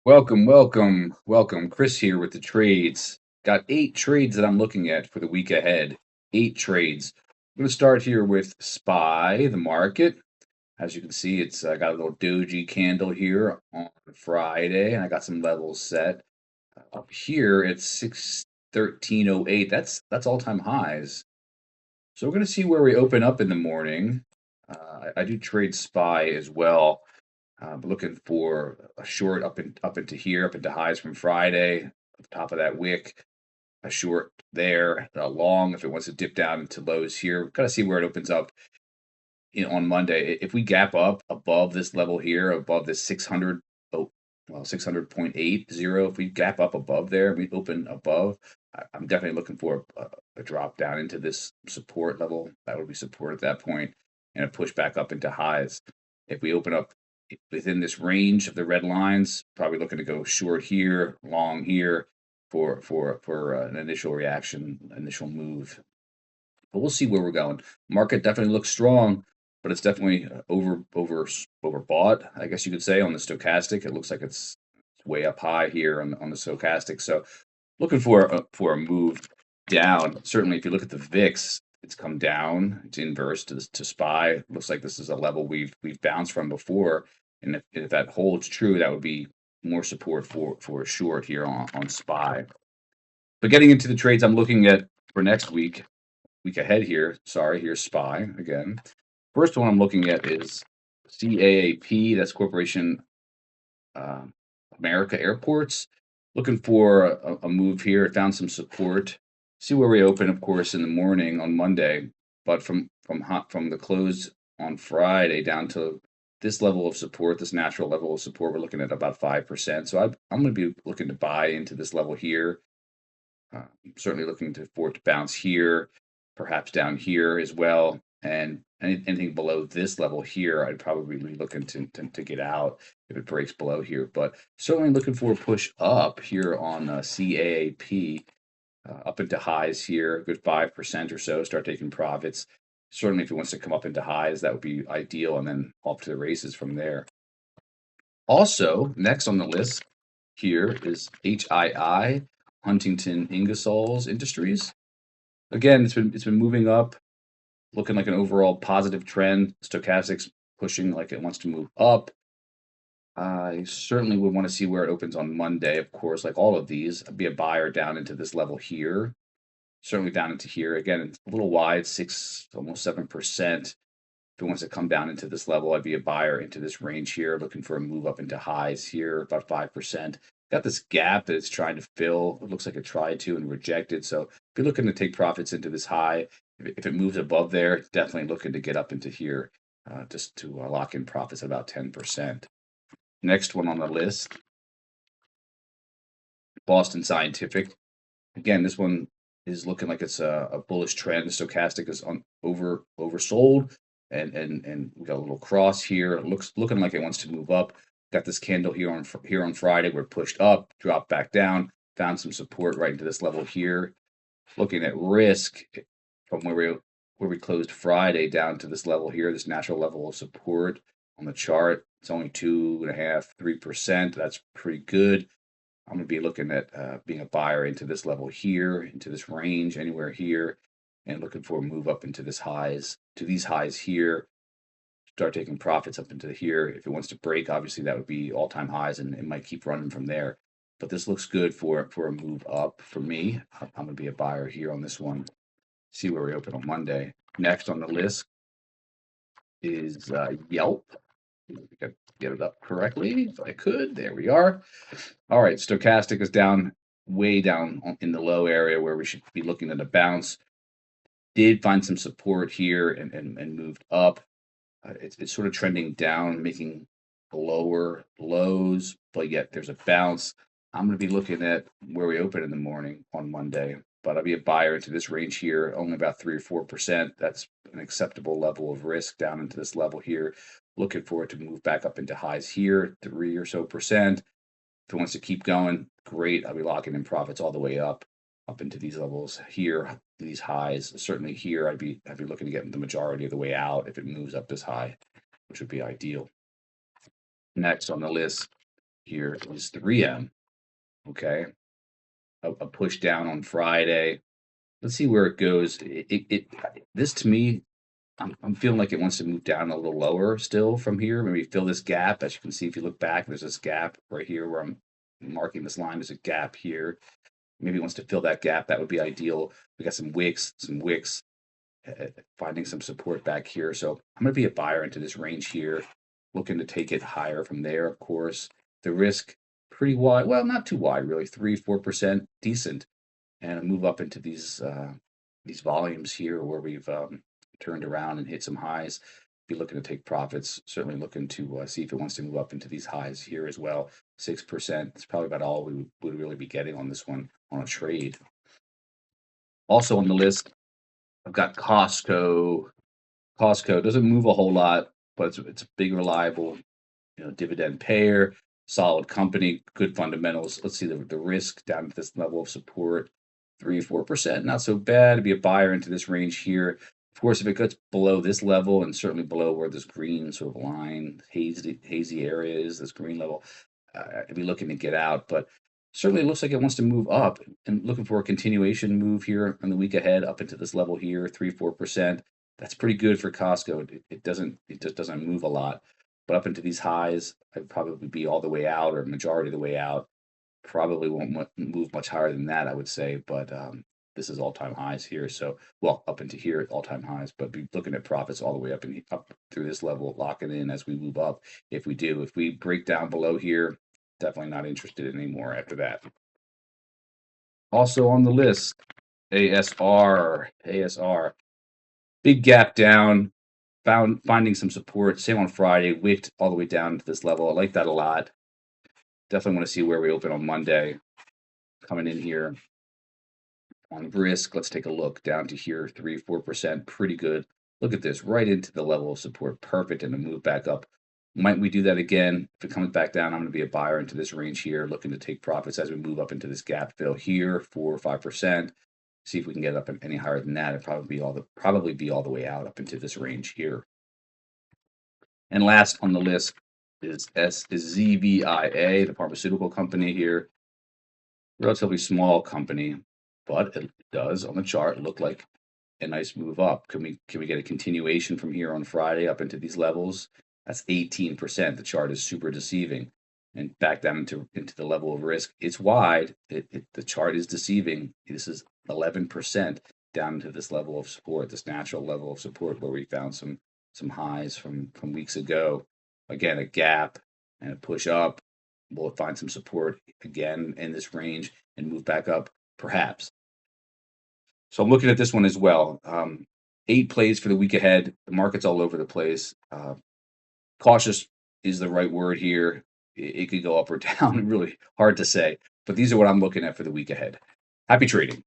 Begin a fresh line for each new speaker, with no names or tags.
Welcome. Chris here with the trades. Got 8 trades that I'm looking at for the week ahead. 8 trades. I'm going to start here with SPY, the market. As you can see, it's got a little doji candle here on Friday, and I got some levels set. Up here, it's 613.08. That's all-time highs. So we're going to see where we open up in the morning. I do trade SPY as well. Looking for a short up into here, up into highs from Friday, at the top of that wick, a short there, a long if it wants to dip down into lows here. We've got to see where it opens up on Monday. If we gap up above this level here, above this 600, oh, well, 600.80, if we gap up above there, we open above, I'm definitely looking for a drop down into this support level. That would be support at that point, and a push back up into highs. If we open up within this range of the red lines, probably looking to go short here, long here for an initial reaction, initial move. But we'll see where we're going. Market definitely looks strong, but it's definitely overbought, I guess you could say, on the stochastic. It looks like it's way up high here on the stochastic. So looking for a move down. Certainly, if you look at the VIX, it's come down. It's inverse to SPY. It looks like this is a level we've bounced from before, and if that holds true, that would be more support for a short here on SPY. But getting into the trades I'm looking at for next week ahead here. Sorry, here's SPY again. First one I'm looking at is CAAP. That's Corporation America Airports. Looking for a move here. It found some support. See where we open, of course, in the morning on Monday. But from the close on Friday down to this level of support, this natural level of support, we're looking at about 5%. So I'm going to be looking to buy into this level here. Certainly looking for it to bounce here, perhaps down here as well. And anything below this level here, I'd probably be looking to get out if it breaks below here. But certainly looking for a push up here on CAAP, up into highs here, a good 5% or so, start taking profits. Certainly if it wants to come up into highs, that would be ideal, and then off to the races from there. Also, next on the list here is HII, Huntington Ingersoll Industries. Again, it's been moving up, looking like an overall positive trend. Stochastics pushing like it wants to move up. I certainly would want to see where it opens on Monday, of course, like all of these. I'd be a buyer down into this level here. Certainly down into here. Again, it's a little wide, almost 7%. If it wants to come down into this level, I'd be a buyer into this range here, looking for a move up into highs here, about 5%. Got this gap that it's trying to fill. It looks like it tried to and rejected. So if you're looking to take profits into this high, if it moves above there, definitely looking to get up into here, just to lock in profits at about 10%. Next one on the list, Boston Scientific. Again, this one is looking like it's a bullish trend. The stochastic is oversold, and we got a little cross here. It looking like it wants to move up. Got this candle here on Friday. We're pushed up, dropped back down, found some support right into this level here. Looking at risk from where we closed Friday down to this level here, this natural level of support on the chart. It's only 2.5%, 3%. That's pretty good. I'm going to be looking at being a buyer into this level here, into this range, anywhere here, and looking for a move up into these highs here. Start taking profits up into here. If it wants to break, obviously that would be all-time highs, and it might keep running from there. But this looks good for a move up for me. I'm going to be a buyer here on this one. See where we open on Monday. Next on the list is Yelp. Get it up correctly if I could. There we are. All right, stochastic is down, way down in the low area where we should be looking at a bounce. Did find some support here and moved up. It's sort of trending down, making lower lows, but yet there's a bounce. I'm going to be looking at where we open in the morning on Monday, but I'll be a buyer into this range here, only about 3 or 4%. That's an acceptable level of risk down into this level here. Looking for it to move back up into highs here, 3 or so percent. If it wants to keep going, great. I'll be locking in profits all the way up into these levels here, these highs. Certainly here, I'd be looking to get the majority of the way out if it moves up this high, which would be ideal. Next on the list, here is 3M. Okay, a push down on Friday. Let's see where it goes. This to me, I'm feeling like it wants to move down a little lower still from here. Maybe fill this gap. As you can see, if you look back, there's this gap right here where I'm marking this line. There's a gap here. Maybe it wants to fill that gap. That would be ideal. We got some wicks, finding some support back here. So I'm going to be a buyer into this range here, looking to take it higher from there, of course. The risk pretty wide. Well, not too wide, really. 3-4%, decent. And move up into these volumes here where we've turned around and hit some highs. Be looking to take profits. Certainly looking to see if it wants to move up into these highs here as well. 6%. It's probably about all we would really be getting on this one on a trade. Also on the list, I've got Costco. Costco doesn't move a whole lot, but it's a big, reliable, dividend payer, solid company, good fundamentals. Let's see the risk down to this level of support, 3-4%, not so bad. To be a buyer into this range here. Of course, if it gets below this level and certainly below where this green sort of line, hazy area is, this green level, I'd be looking to get out. But certainly it looks like it wants to move up and looking for a continuation move here on the week ahead up into this level here, 3-4%. That's pretty good for Costco. It just doesn't move a lot. But up into these highs, I'd probably be all the way out or majority of the way out. Probably won't move much higher than that, I would say. But this is all-time highs here. So, well, up into here, all-time highs. But be looking at profits all the way up through this level, locking in as we move up. If we break down below here, definitely not interested anymore after that. Also on the list, ASR. Big gap down, finding some support. Same on Friday, wicked all the way down to this level. I like that a lot. Definitely want to see where we open on Monday. Coming in here on risk, let's take a look down to here, 3-4%, pretty good. Look at this, right into the level of support, perfect, and a move back up. Might we do that again? If it comes back down, I'm going to be a buyer into this range here, looking to take profits as we move up into this gap fill here, 4 or 5%. See if we can get up any higher than that. It'd probably be all the way out up into this range here. And last on the list is ZVIA, the pharmaceutical company here. Relatively small company, but it does on the chart look like a nice move up. Can we get a continuation from here on Friday up into these levels? That's 18%. The chart is super deceiving. And back down into the level of risk. It's wide. The chart is deceiving. This is 11% down to this level of support, this natural level of support where we found some highs from weeks ago. Again, a gap and a push up. Will it find some support again in this range and move back up? Perhaps. So I'm looking at this one as well. 8 plays for the week ahead. The market's all over the place. Cautious is the right word here. It could go up or down. Really hard to say. But these are what I'm looking at for the week ahead. Happy trading.